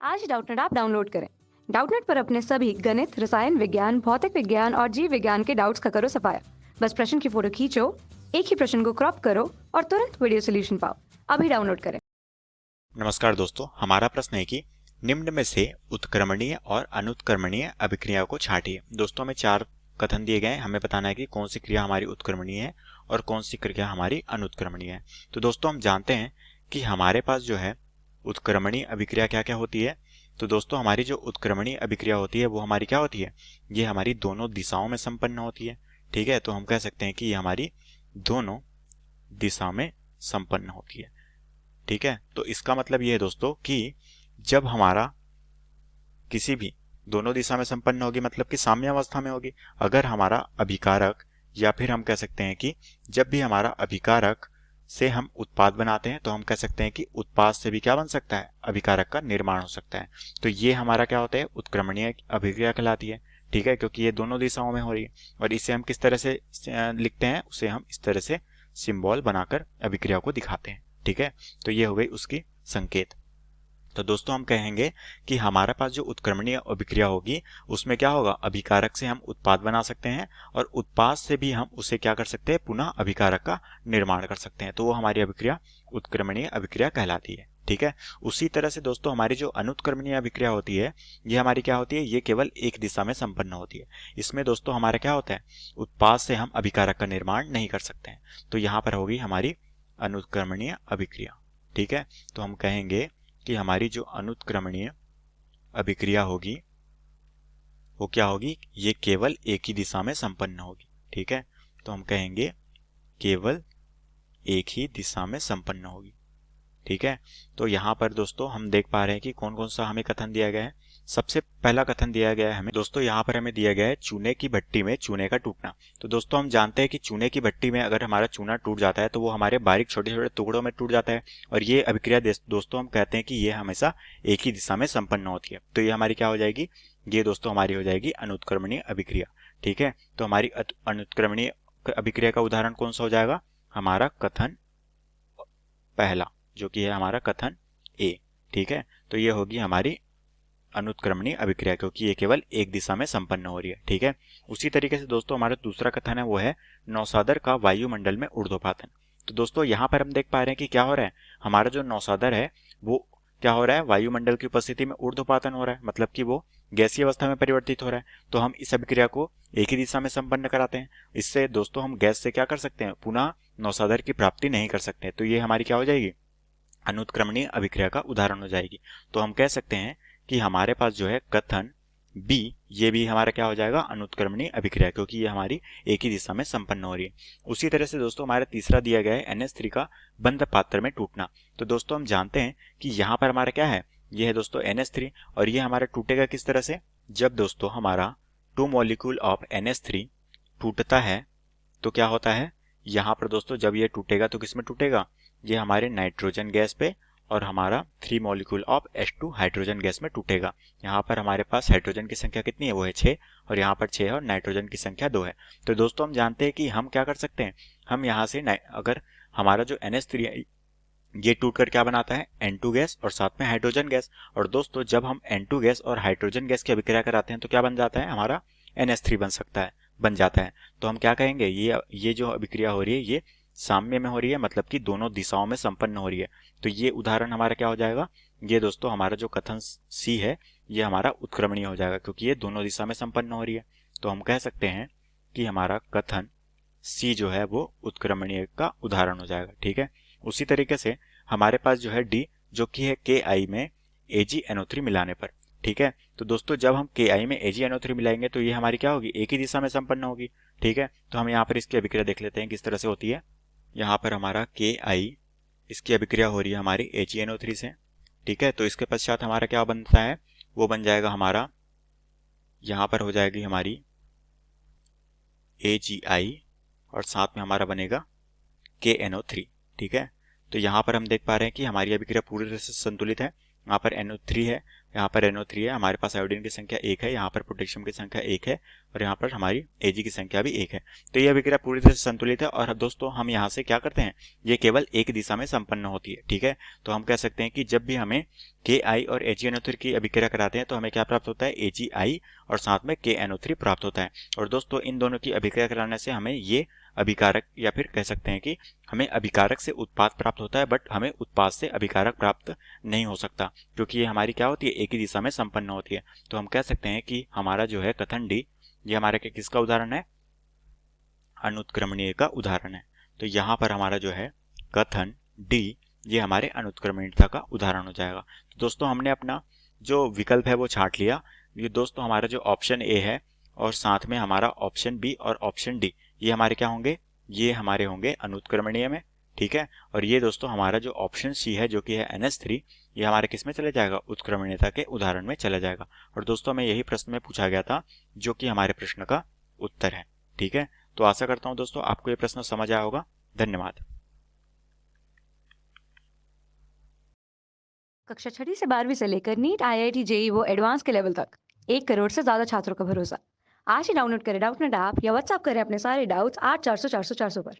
आज Doubtnut app download करें। Doubtnut पर अपने सभी गणित, रसायन विज्ञान, भौतिक विज्ञान और जीव विज्ञान के डाउट्स का करो सफाया। बस प्रश्न की फोटो खींचो, एक ही प्रश्न को क्रॉप करो और तुरंत वीडियो सोल्यूशन पाओ। अभी डाउनलोड करें। नमस्कार दोस्तों, हमारा प्रश्न है कि निम्न में से उत्क्रमणीय और अनुत्क्रमणीय अभिक्रिया को छांटिए। दोस्तों हमें 4 कथन दिए गए हैं, हमें बताना है कि कौन सी क्रिया हमारी उत्क्रमणीय है और कौन सी क्रिया हमारी अनुत्क्रमणीय है। तो दोस्तों हम जानते हैं कि हमारे पास जो है उत्क्रमणीय अभिक्रिया क्या क्या होती है। तो दोस्तों हमारी जो उत्क्रमणीय अभिक्रिया होती है वो हमारी क्या होती है, ये हमारी दोनों दिशाओं में संपन्न होती है। ठीक है, तो हम कह सकते हैं कि ये हमारी दोनों दिशा में संपन्न होती है। ठीक है, तो इसका मतलब ये है दोस्तों कि जब हमारा किसी भी दोनों दिशा में संपन्न होगी, मतलब कि साम्य अवस्था में होगी। अगर हमारा अभिकारक, या फिर हम कह सकते हैं कि जब भी हमारा अभिकारक से हम उत्पाद बनाते हैं तो हम कह सकते हैं कि उत्पाद से भी क्या बन सकता है, अभिकारक का निर्माण हो सकता है। तो ये हमारा क्या होता है, उत्क्रमणीय अभिक्रिया कहलाती है। ठीक है, क्योंकि ये दोनों दिशाओं में हो रही है। और इसे हम किस तरह से लिखते हैं, उसे हम इस तरह से सिंबल बनाकर अभिक्रिया को दिखाते हैं। ठीक है, तो ये हो गई उसकी संकेत। तो दोस्तों हम कहेंगे कि हमारे पास जो उत्क्रमणीय अभिक्रिया होगी उसमें क्या होगा, अभिकारक से हम उत्पाद बना सकते हैं और उत्पाद से भी हम उसे क्या कर सकते हैं, पुनः अभिकारक का निर्माण कर सकते हैं। तो वो हमारी अभिक्रिया उत्क्रमणीय अभिक्रिया कहलाती है। ठीक है, उसी तरह से दोस्तों हमारी जो अनुत्क्रमणीय अभिक्रिया होती है, ये हमारी क्या होती है, ये केवल एक दिशा में संपन्न होती है। इसमें दोस्तों हमारा क्या होता है, उत्पाद से हम अभिकारक का निर्माण नहीं कर सकते हैं। तो यहाँ पर होगी हमारी अनुत्क्रमणीय अभिक्रिया। ठीक है, तो हम कहेंगे कि हमारी जो अनुत्क्रमणीय अभिक्रिया होगी वो क्या होगी, ये केवल एक ही दिशा में संपन्न होगी। ठीक है, तो हम कहेंगे केवल एक ही दिशा में संपन्न होगी। ठीक है, तो यहाँ पर दोस्तों हम देख पा रहे हैं कि कौन कौन सा हमें कथन दिया गया है। सबसे पहला कथन दिया गया है हमें दोस्तों, यहाँ पर हमें दिया गया है चूने की भट्टी में चूने का टूटना। तो दोस्तों हम जानते हैं कि चूने की भट्टी में अगर हमारा चूना टूट जाता है तो वो हमारे बारीक छोटे छोटे टुकड़ों में टूट जाता है। और ये अभिक्रिया दोस्तों हम कहते हैं कि ये हमेशा एक ही दिशा में संपन्न होती है। तो ये हमारी क्या हो जाएगी, ये दोस्तों हमारी हो जाएगी अनुत्क्रमणीय अभिक्रिया। ठीक है, तो हमारी अनुत्क्रमणीय अभिक्रिया का उदाहरण कौन सा हो जाएगा, हमारा कथन पहला, जो कि है हमारा कथन ए। ठीक है, तो ये होगी हमारी अनुत्क्रमणीय अभिक्रिया, क्योंकि ये केवल एक दिशा में संपन्न हो रही है। ठीक है, उसी तरीके से दोस्तों हमारा दूसरा कथन है वो है नौसादर का वायुमंडल में ऊर्ध्वपातन। तो दोस्तों यहाँ पर हम देख पा रहे हैं कि क्या हो रहा है, हमारा जो नौसादर है वो क्या हो रहा है, वायुमंडल की उपस्थिति में ऊर्ध्वपातन हो रहा है, मतलब कि वो गैसीय अवस्था में परिवर्तित हो रहा है। तो हम इस अभिक्रिया को एक ही दिशा में संपन्न कराते हैं। इससे दोस्तों हम गैस से क्या कर सकते हैं, पुनः नौसादर की प्राप्ति नहीं कर सकते। तो ये हमारी क्या हो जाएगी, अनुत्क्रमणीय अभिक्रिया का उदाहरण हो जाएगी। तो हम कह सकते हैं कि हमारे पास जो है कथन बी, ये भी हमारा क्या हो जाएगा, अनुत्क्रमणीय अभिक्रिया, क्योंकि ये हमारी एक ही दिशा में संपन्न हो रही है। उसी तरह से दोस्तों हमारा तीसरा दिया गया है NH3 का बंद पात्र में टूटना। तो दोस्तों हम जानते हैं कि यहाँ पर हमारा क्या है, ये है दोस्तों NH3, और ये हमारा टूटेगा किस तरह से, जब दोस्तों हमारा 2 मॉलिक्यूल ऑफ NH3 टूटता है तो क्या होता है, यहाँ पर दोस्तों जब ये टूटेगा तो किस में टूटेगा, ये हमारे नाइट्रोजन गैस पे और हमारा 3 molecule of H2 hydrogen gas में टूटेगा। यहाँ पर हमारे पास हाइड्रोजन की संख्या कितनी है, वो है 6, और यहाँ पर 6 है और नाइट्रोजन की संख्या 2 है। तो दोस्तों हम जानते हैं कि हम क्या कर सकते हैं, हम यहाँ से अगर हमारा जो NH3 है ये टूट कर क्या बनाता है, N2 गैस और साथ में हाइड्रोजन गैस। और दोस्तों जब हम N2 गैस और हाइड्रोजन गैस की अभिक्रिया कराते हैं तो क्या बन जाता है, हमारा NH3 बन जाता है। तो हम क्या कहेंगे, ये जो अभिक्रिया हो रही है ये साम्य में हो रही है, मतलब कि दोनों दिशाओं में संपन्न हो रही है। तो ये उदाहरण हमारा क्या हो जाएगा, ये दोस्तों हमारा जो कथन सी है ये हमारा उत्क्रमणीय हो जाएगा, क्योंकि ये दोनों दिशा में संपन्न हो रही है। तो हम कह सकते हैं कि हमारा कथन सी जो है वो उत्क्रमणीय का उदाहरण हो जाएगा। ठीक है, उसी तरीके से हमारे पास जो है डी, जो कि है KI में AgNO3 मिलाने पर। ठीक है, तो दोस्तों जब हम KI में AgNO3 मिलाएंगे तो ये हमारी क्या होगी, एक ही दिशा में संपन्न होगी। ठीक है, तो हम यहाँ पर इसकी अभिक्रिया देख लेते हैं किस तरह से होती है। यहाँ पर हमारा KI, इसकी अभिक्रिया हो रही है हमारी AgNO3 से। ठीक है, तो इसके पश्चात हमारा क्या बनता है, वो बन जाएगा हमारा, यहाँ पर हो जाएगी हमारी AgI और साथ में हमारा बनेगा KNO3। ठीक है, तो यहाँ पर हम देख पा रहे हैं कि हमारी अभिक्रिया पूरी तरह से संतुलित है, यहाँ पर NO3 है, यहाँ पर NO3 है, हमारे पास आयोडीन की संख्या 1 है, यहाँ पर पोटेशियम की संख्या 1 है और यहाँ पर हमारी Ag की संख्या भी 1 है। तो यह अभिक्रिया पूरी तरह से संतुलित है। और दोस्तों हम यहाँ से क्या करते हैं, ये केवल एक दिशा में संपन्न होती है, ठीक है। तो हम कह सकते हैं कि जब भी हमें Ki और AgNO3 की अभिक्रिया कराते हैं तो हमें क्या प्राप्त होता है, Agi और साथ में KNO3 प्राप्त होता है। और दोस्तों इन दोनों की अभिक्रिया कराने से हमें ये अभिकारक, या फिर कह सकते हैं कि हमें अभिकारक से उत्पाद प्राप्त होता है, बट हमें उत्पाद से अभिकारक प्राप्त नहीं हो सकता, क्योंकि ये हमारी क्या होती है, एक ही दिशा में संपन्न होती है। तो हम कह सकते हैं कि हमारा जो है कथन डी, ये हमारे किसका उदाहरण है, अनुत्क्रमणीय का उदाहरण है। तो यहाँ पर हमारा जो है कथन डी, ये हमारे अनुत्क्रमणीयता का उदाहरण हो जाएगा। तो दोस्तों हमने अपना जो विकल्प है वो छांट लिया। ये दोस्तों हमारा जो ऑप्शन ए है और साथ में हमारा ऑप्शन बी और ऑप्शन डी, ये हमारे क्या होंगे, ये हमारे होंगे अनुत्क्रमणीय में, ठीक है। और ये दोस्तों हमारा जो ऑप्शन सी है जो कि है NH3, ये हमारे किस में चले जाएगा, उत्क्रमणीयता के उदाहरण में चला जाएगा। और दोस्तों में यही प्रश्न में पूछा गया था जो कि हमारे प्रश्न का उत्तर है, ठीक है। तो आशा करता हूं दोस्तों आपको ये प्रश्न समझ आया होगा। धन्यवाद। कक्षा 6वीं से 12वीं से लेकर नीट, IIT, JEE वो एडवांस के लेवल तक 1 करोड़ से ज्यादा छात्रों का भरोसा। आज ही डाउनलोड करें डाउटनेट ऐप या व्हाट्सएप करें अपने सारे डाउट्स 8400 400 400 पर।